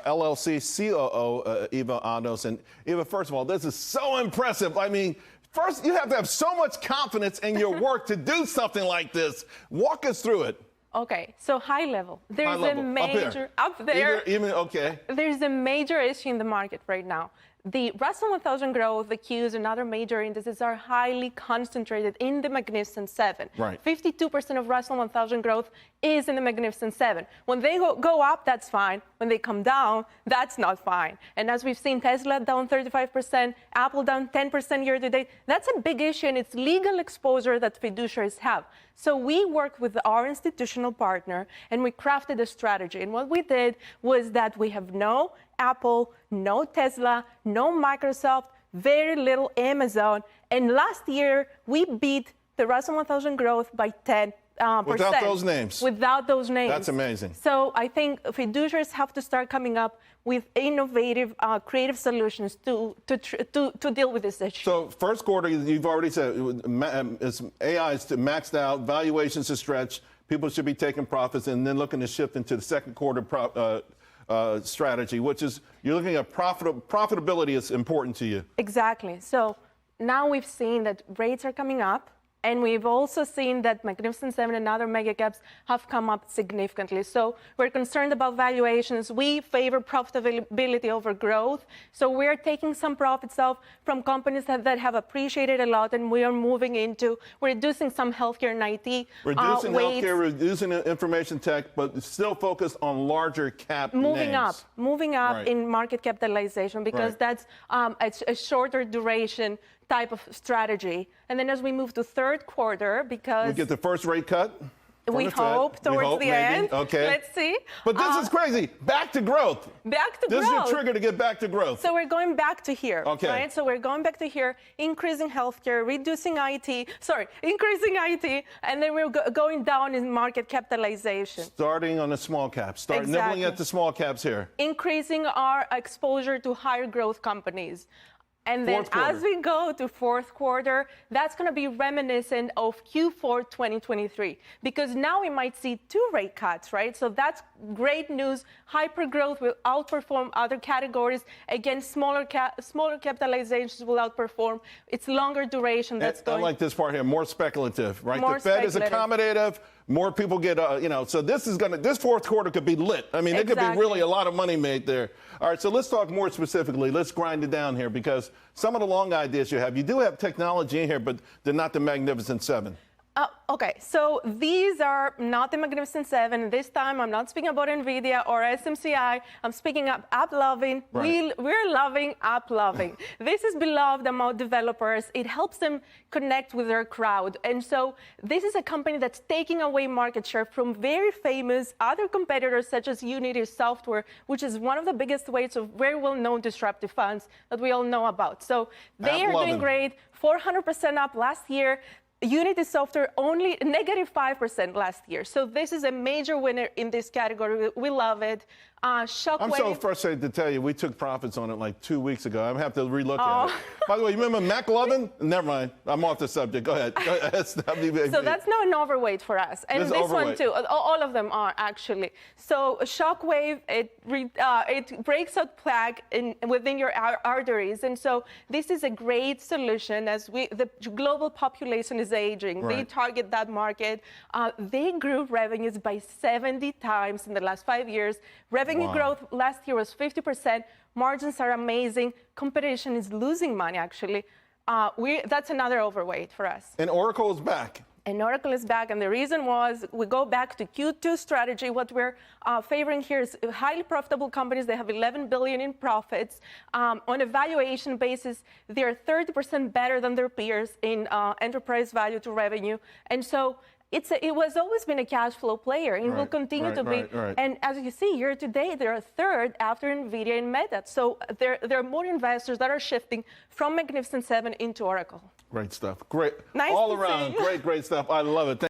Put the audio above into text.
LLC COO Eva Ados. And Eva, first of all, this is so impressive. I mean, first, you have to have so much confidence in your work to do something like this. Walk us through it. Okay, so high level. There's a major up there. Okay. There's a major issue in the market right now. The Russell 1000 growth, the Qs, and other major indices are highly concentrated in the Magnificent Seven. Right. 52% of Russell 1000 growth is in the Magnificent Seven. When they go up, that's fine. When they come down, that's not fine. And as we've seen, Tesla down 35%, Apple down 10% year to date. That's a big issue, and it's legal exposure that fiduciaries have. So we worked with our institutional partner, and we crafted a strategy. And what we did was that we have no Apple, no Tesla, no Microsoft, very little Amazon. And last year, we beat the Russell 1000 growth by 10%. Without those names. Without those names. That's amazing. So I think fiduciaries have to start coming up with innovative, creative solutions to deal with this issue. So first quarter, you've already said AI is maxed out, valuations are stretched, people should be taking profits, and then looking to shift into the second quarter strategy, which is you're looking at profitability is important to you. Exactly. So now we've seen that rates are coming up. And we've also seen that Magnificent Seven and other mega caps have come up significantly. So we're concerned about valuations. We favor profitability over growth. So we're taking some profits off from companies that have appreciated a lot, and we are moving into, we're reducing some healthcare and IT Reducing weights. healthcare, reducing information tech, but still focused on larger cap names. Moving up Right. in market capitalization, because that's a shorter duration type of strategy. And then as we move to third quarter, because we get the first rate cut. We hope towards the end. Okay. Let's see. But this is crazy. Back to growth. Back to growth. This is your trigger to get back to growth. So we're going back to here. Okay. Right? So we're going back to here, increasing healthcare, reducing increasing IT, and then we're going down in market capitalization. Starting on the small caps. Start nibbling at the small caps here. Increasing our exposure to higher growth companies. And then as we go to fourth quarter, that's going to be reminiscent of Q4 2023, because now we might see 2 rate cuts, right? So that's great news. Hypergrowth will outperform other categories. Again, smaller capitalizations will outperform. It's longer duration. That's going. I like this part here, more speculative, right? More the Fed is accommodative. More people get, so this fourth quarter could be lit. I mean, there could be really a lot of money made there. All right, so let's talk more specifically. Let's grind it down here, because some of the long ideas you do have technology in here, but they're not the Magnificent Seven. Okay, so these are not the Magnificent Seven. This time, I'm not speaking about NVIDIA or SMCI. I'm speaking of app-loving. Right. We're loving app-loving. This is beloved among developers. It helps them connect with their crowd. And so this is a company that's taking away market share from very famous other competitors, such as Unity Software, which is one of the biggest weights of very well-known disruptive funds that we all know about. So they are doing great, 400% up last year. Unity Software only -5% last year. So this is a major winner in this category. We love it. Shockwave. I'm so frustrated to tell you, we took profits on it like 2 weeks ago. I'm going to have to relook at it. By the way, you remember McLovin? Never mind. I'm off the subject. Go ahead. So that's now an overweight for us. And this one too. All of them are, actually. So Shockwave, it breaks out plaque within your arteries. And so this is a great solution as the global population is aging. Right. They target that market. They grew revenues by 70 times in the last 5 years. Revenue growth last year was 50%. Margins are amazing. Competition is losing money, actually. That's another overweight for us. And Oracle is back. And Oracle is back, and the reason was we go back to Q2 strategy. What we're favoring here is highly profitable companies. They have 11 billion in profits. On a valuation basis, they're 30% better than their peers in enterprise value to revenue. And so it was always been a cash flow player, and will continue to be. And as you see, year to date, they're third after NVIDIA and Meta. So there are more investors that are shifting from Magnificent Seven into Oracle. Great stuff. Great. Nice all to around. see you. Great stuff. I love it.